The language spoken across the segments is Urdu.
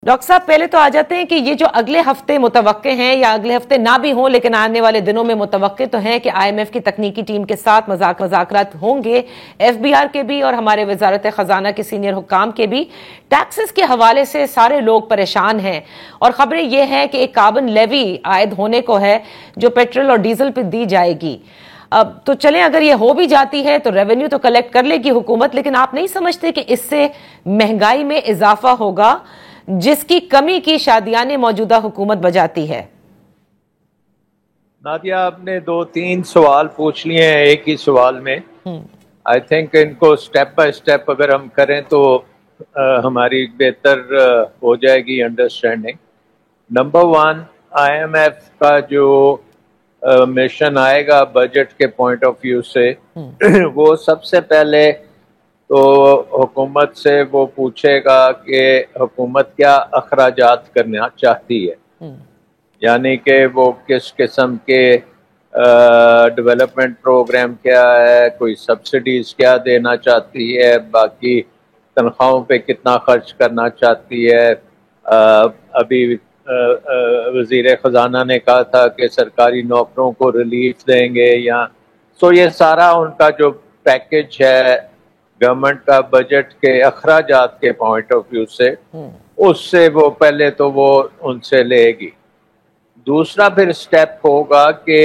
ڈاکٹر صاحب پہلے تو آ جاتے ہیں کہ یہ جو اگلے ہفتے متوقع ہیں یا اگلے ہفتے نہ بھی ہوں لیکن آنے والے دنوں میں متوقع تو ہیں کہ آئی ایم ایف کی تکنیکی ٹیم کے ساتھ مذاکرات ہوں گے، ایف بی آر کے بھی اور ہمارے وزارت خزانہ کے سینئر حکام کے بھی۔ ٹیکسز کے حوالے سے سارے لوگ پریشان ہیں اور خبریں یہ ہیں کہ ایک کاربن لیوی عائد ہونے کو ہے جو پیٹرول اور ڈیزل پہ دی جائے گی۔ اب تو چلیں اگر یہ ہو بھی جاتی ہے تو ریونیو تو کلیکٹ کر لے گی حکومت، لیکن آپ نہیں سمجھتے کہ اس سے مہنگائی میں اضافہ ہوگا جس کی کمی کی شادیان موجودہ حکومت بجاتی ہے؟ نادیہ، آپ نے 2-3 سوال پوچھ لیے ہیں ایک ہی سوال میں۔ آئی تھنک ان کو سٹیپ بائی سٹیپ اگر ہم کریں تو ہماری بہتر ہو جائے گی understanding. Number 1، I M F کا جو مشن آئے گا بجٹ کے پوائنٹ آف ویو سے، وہ سب سے پہلے تو حکومت سے وہ پوچھے گا کہ حکومت کیا اخراجات کرنا چاہتی ہے، یعنی کہ وہ کس قسم کے ڈیولپمنٹ پروگرام کیا ہے، کوئی سبسڈیز کیا دینا چاہتی ہے، باقی تنخواہوں پہ کتنا خرچ کرنا چاہتی ہے۔ ابھی وزیر خزانہ نے کہا تھا کہ سرکاری نوکروں کو ریلیف دیں گے، یا سو یہ سارا ان کا جو پیکج ہے گورنمنٹ کا بجٹ کے اخراجات کے پوائنٹ آف ویو سے، اس سے وہ پہلے تو وہ ان سے لے گی۔ دوسرا پھر سٹیپ ہوگا کہ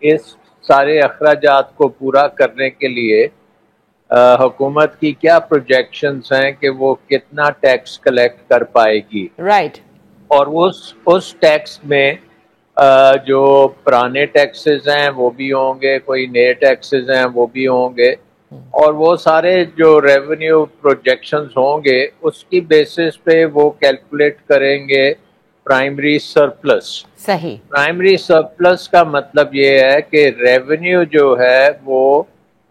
اس سارے اخراجات کو پورا کرنے کے لیے حکومت کی کیا پروجیکشنز ہیں کہ وہ کتنا ٹیکس کلیکٹ کر پائے گی، رائٹ، اور اس ٹیکس میں جو پرانے ٹیکسز ہیں وہ بھی ہوں گے، کوئی نئے ٹیکسز ہیں وہ بھی ہوں گے، اور وہ سارے جو ریونیو پروجیکشنز ہوں گے اس کی بیسس پہ وہ کیلکولیٹ کریں گے پرائمری سرپلس۔ صحیح۔ پرائمری سرپلس کا مطلب یہ ہے کہ ریونیو جو ہے وہ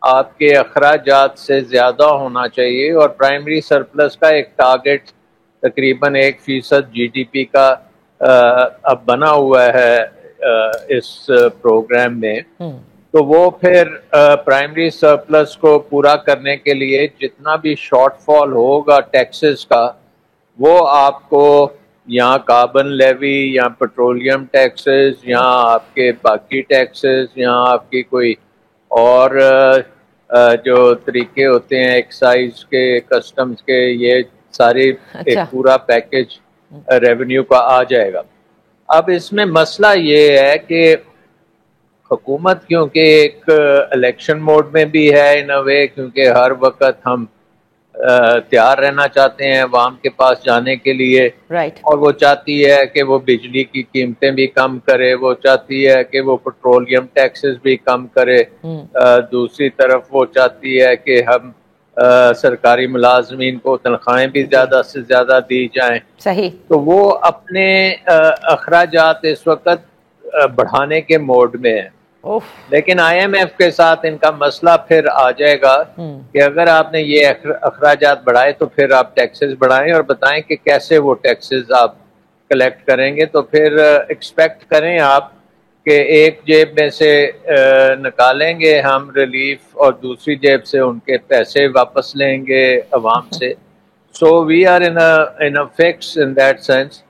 آپ کے اخراجات سے زیادہ ہونا چاہیے، اور پرائمری سرپلس کا ایک ٹارگٹ تقریباً 1% جی ڈی پی کا اب بنا ہوا ہے اس پروگرام میں۔ تو وہ پھر پرائمری سرپلس کو پورا کرنے کے لیے جتنا بھی شارٹ فال ہوگا ٹیکسز کا، وہ آپ کو یہاں کاربن لیوی یا پیٹرولیم ٹیکسز یا آپ کے باقی ٹیکسز یا آپ کی کوئی اور جو طریقے ہوتے ہیں ایکسائز کے، کسٹمز کے، یہ سارے ایک پورا پیکج ریونیو کا آ جائے گا۔ اب اس میں مسئلہ یہ ہے کہ حکومت کیونکہ ایک الیکشن موڈ میں بھی ہے ان اے وے، کیونکہ ہر وقت ہم تیار رہنا چاہتے ہیں عوام کے پاس جانے کے لیے، اور وہ چاہتی ہے کہ وہ بجلی کی قیمتیں بھی کم کرے، وہ چاہتی ہے کہ وہ پیٹرولیم ٹیکسز بھی کم کرے، دوسری طرف وہ چاہتی ہے کہ ہم سرکاری ملازمین کو تنخواہیں بھی زیادہ سے زیادہ دی جائیں۔ صحیح۔ تو وہ اپنے اخراجات اس وقت بڑھانے کے موڈ میں ہے، لیکن آئی ایم ایف کے ساتھ ان کا مسئلہ پھر آ جائے گا کہ اگر آپ نے یہ اخراجات بڑھائے تو پھر آپ ٹیکسز بڑھائیں اور بتائیں کہ کیسے وہ ٹیکسز آپ کلیکٹ کریں گے۔ تو پھر ایکسپیکٹ کریں آپ کہ ایک جیب میں سے نکالیں گے ہم ریلیف اور دوسری جیب سے ان کے پیسے واپس لیں گے عوام سے۔ So we are in a fix in that sense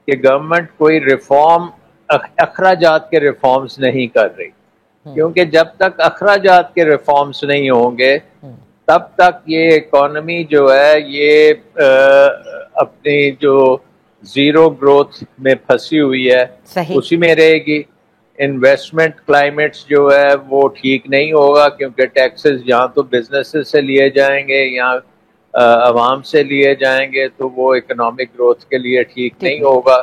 کہ گورنمنٹ کوئی ریفارم، اخراجات کے ریفارمز نہیں کر رہی، کیونکہ جب تک اخراجات کے ریفارمز نہیں ہوں گے تب تک یہ اکانومی جو ہے یہ اپنی جو زیرو گروتھ میں پھنسی ہوئی ہے اسی میں رہے گی۔ انویسٹمنٹ کلائمیٹس جو ہے وہ ٹھیک نہیں ہوگا، کیونکہ ٹیکسز یہاں تو بزنسز سے لیے جائیں گے، یہاں عوام سے لیے جائیں گے، تو وہ اکنامک گروتھ کے لیے ٹھیک نہیں ہوگا۔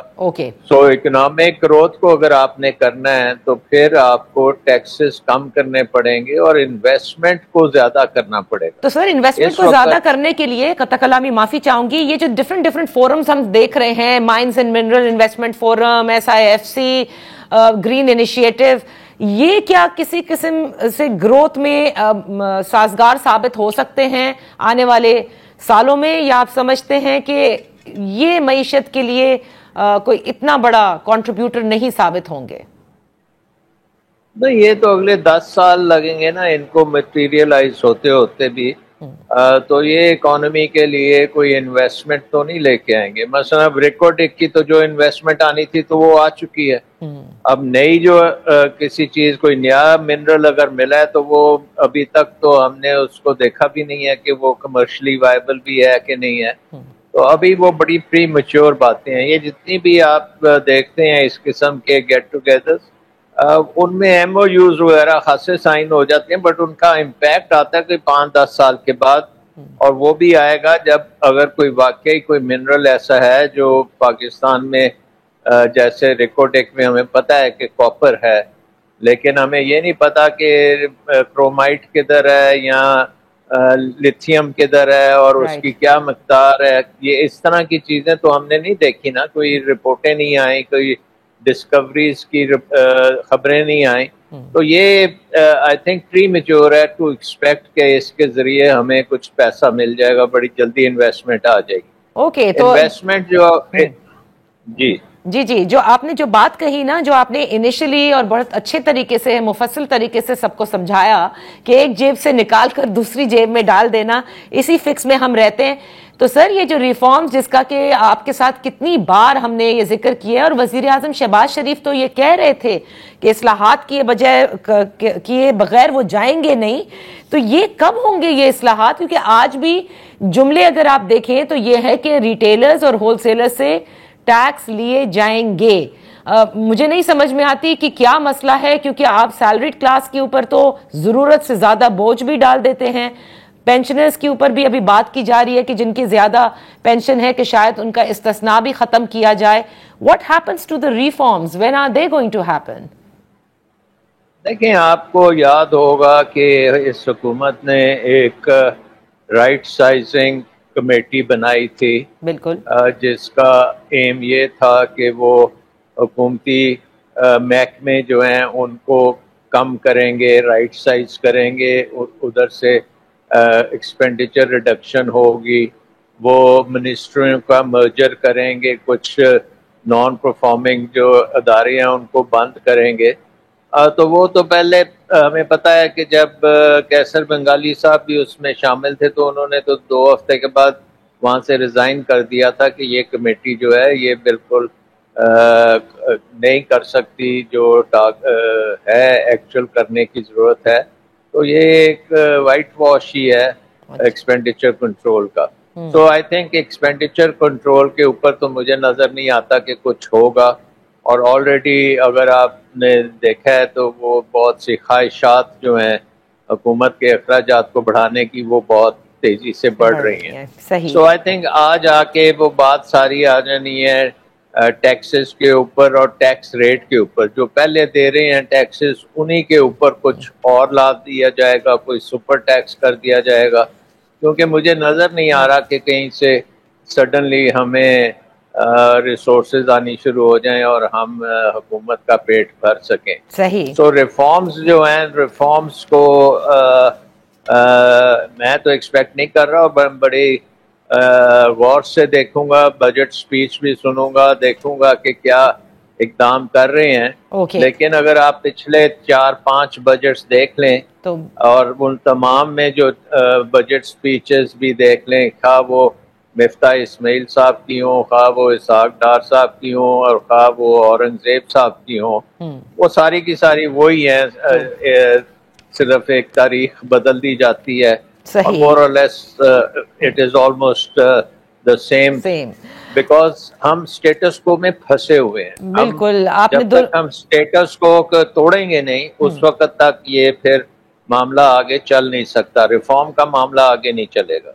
سو اکنامک گروتھ کو اگر آپ نے کرنا ہے تو پھر آپ کو ٹیکسز کم کرنے پڑیں گے اور انویسٹمنٹ کو زیادہ کرنا پڑے گا۔ تو سر انویسٹمنٹ کو زیادہ کرنے کے لیے قطع کلامی معافی چاہوں گی، یہ جو ڈفرنٹ فورمز ہم دیکھ رہے ہیں، mines and mineral investment forum, SIFC، green initiative, یہ کیا کسی قسم سے گروتھ میں سازگار ثابت ہو سکتے ہیں آنے والے سالوں میں، یا آپ سمجھتے ہیں کہ یہ معیشت کے لیے کوئی اتنا بڑا کنٹریبیوٹر نہیں ثابت ہوں گے؟ نہیں، یہ تو اگلے 10 سال لگیں گے نا ان کو میٹیریلائز ہوتے ہوتے بھی۔ تو یہ اکانومی کے لیے کوئی انویسٹمنٹ تو نہیں لے کے آئیں گے. مثلا اب ریکوٹک کی تو جو انویسٹمنٹ آنی تھی تو وہ آ چکی ہے. اب نئی جو کسی چیز کوئی نیا منرل اگر ملا ہے تو وہ ابھی تک تو ہم نے اس کو دیکھا بھی نہیں ہے کہ وہ کمرشلی وائبل بھی ہے کہ نہیں ہے. تو ابھی وہ بڑی پری میچور باتیں ہیں. یہ جتنی بھی آپ دیکھتے ہیں اس قسم کے گیٹ ٹوگیدرز, ان میں ایم او یوز وغیرہ خاصے سائن ہو جاتے ہیں, بٹ ان کا امپیکٹ آتا ہے کہ 5-10 سال کے بعد, اور وہ بھی آئے گا جب اگر کوئی واقعی کوئی منرل ایسا ہے جو پاکستان میں, جیسے ریکوٹیک میں ہمیں پتہ ہے کہ کاپر ہے, لیکن ہمیں یہ نہیں پتا کہ کرومائٹ کدھر ہے یا لیتھیم کدھر ہے اور اس کی کیا مقدار ہے. یہ اس طرح کی چیزیں تو ہم نے نہیں دیکھی نا, کوئی رپورٹیں نہیں آئیں, کوئی ڈسکوریز کی خبریں نہیں آئیں. تو یہ آئی تھنک پری میچور ہے ٹو ایکسپیکٹ کہ اس کے ذریعے ہمیں کچھ پیسہ مل جائے گا, بڑی جلدی انویسٹمنٹ آ جائے گی. اوکے, تو انویسٹمنٹ جو جی جو آپ نے جو بات کہی نا, جو آپ نے انیشلی اور بہت اچھے طریقے سے مفصل طریقے سے سب کو سمجھایا کہ ایک جیب سے نکال کر دوسری جیب میں ڈال دینا, اسی فکس میں ہم رہتے ہیں. تو سر یہ جو ریفارمز جس کا کہ آپ کے ساتھ کتنی بار ہم نے یہ ذکر کیا, اور وزیر اعظم شہباز شریف تو یہ کہہ رہے تھے کہ اصلاحات کیے بجائے کیے بغیر وہ جائیں گے نہیں, تو یہ کب ہوں گے یہ اصلاحات؟ کیونکہ آج بھی جملے اگر آپ دیکھیں تو یہ ہے کہ ریٹیلرز اور ہول سیلر سے ٹیکس لیے جائیں گے. مجھے نہیں سمجھ میں آتی کہ کیا مسئلہ ہے, کیونکہ آپ سیلریڈ کلاس کے اوپر تو ضرورت سے زیادہ بوجھ بھی ڈال دیتے ہیں. پینشنرز کے اوپر بھی ابھی بات کی جا رہی ہے کہ جن کی زیادہ پینشن ہے کہ شاید ان کا استثناء بھی ختم کیا جائے. What happens to the reforms? When are they going to happen? دیکھیں, آپ کو یاد ہوگا کہ اس حکومت نے ایک رائٹ سائزنگ کمیٹی بنائی تھی, بالکل, جس کا ایم یہ تھا کہ وہ حکومتی محکمے جو ہیں ان کو کم کریں گے, رائٹ سائز کریں گے, ادھر سے ایکسپینڈیچر ریڈکشن ہوگی, وہ منسٹریوں کا مرجر کریں گے, کچھ نان پرفارمنگ جو ادارے ہیں ان کو بند کریں گے. تو وہ تو پہلے ہمیں پتہ ہے کہ جب کیسر بنگالی صاحب بھی اس میں شامل تھے تو انہوں نے تو 2 ہفتے کے بعد وہاں سے ریزائن کر دیا تھا کہ یہ کمیٹی جو ہے یہ بالکل نہیں کر سکتی جو ہے ایکچوئل کرنے کی ضرورت ہے. تو یہ ایک وائٹ واش ہی ہے ایکسپینڈیچر کنٹرول کا. تو آئی تھنک ایکسپینڈیچر کنٹرول کے اوپر تو مجھے نظر نہیں آتا کہ کچھ ہوگا, اور آلریڈی اگر آپ نے دیکھا ہے تو وہ بہت سی خواہشات جو ہیں حکومت کے اخراجات کو بڑھانے کی وہ بہت تیزی سے بڑھ رہی ہیں. سو آئی تھنک آج آ کے وہ بات ساری آ جانی ہے ٹیکسز کے اوپر اور ٹیکس ریٹ کے اوپر. جو پہلے دے رہے ہیں ٹیکسز انہی کے اوپر کچھ اور لاد دیا جائے گا, کوئی سپر ٹیکس کر دیا جائے گا, کیونکہ مجھے نظر نہیں آ رہا کہ کہیں سے سڈنلی ہمیں ریسورسز آنی شروع ہو جائیں اور ہم حکومت کا پیٹ بھر سکیں. صحیح. تو ریفارمز جو ہیں, ریفارمز کو میں تو ایکسپیکٹ نہیں کر رہا, اور بڑی غور سے دیکھوں گا, بجٹ سپیچ بھی سنوں گا, دیکھوں گا کہ کیا اقدام کر رہے ہیں. لیکن اگر آپ پچھلے 4-5 بجٹس دیکھ لیں تو اور ان تمام میں جو بجٹ سپیچز بھی دیکھ لیں, خواہ وہ مفتاح اسماعیل صاحب کی ہوں, خواہ وہ اسحاق ڈار صاحب کی ہوں, اور خواہ وہ اورنگزیب صاحب کی ہوں, وہ ساری کی ساری وہی ہیں, صرف ایک تاریخ بدل دی جاتی ہے. more or less it is almost the same because ہم اسٹیٹس کو میں پھنسے ہوئے ہیں. بالکل, جب تک ہم اسٹیٹس کو توڑیں گے نہیں اس وقت تک یہ پھر معاملہ آگے چل نہیں سکتا, ریفارم کا معاملہ آگے نہیں چلے گا.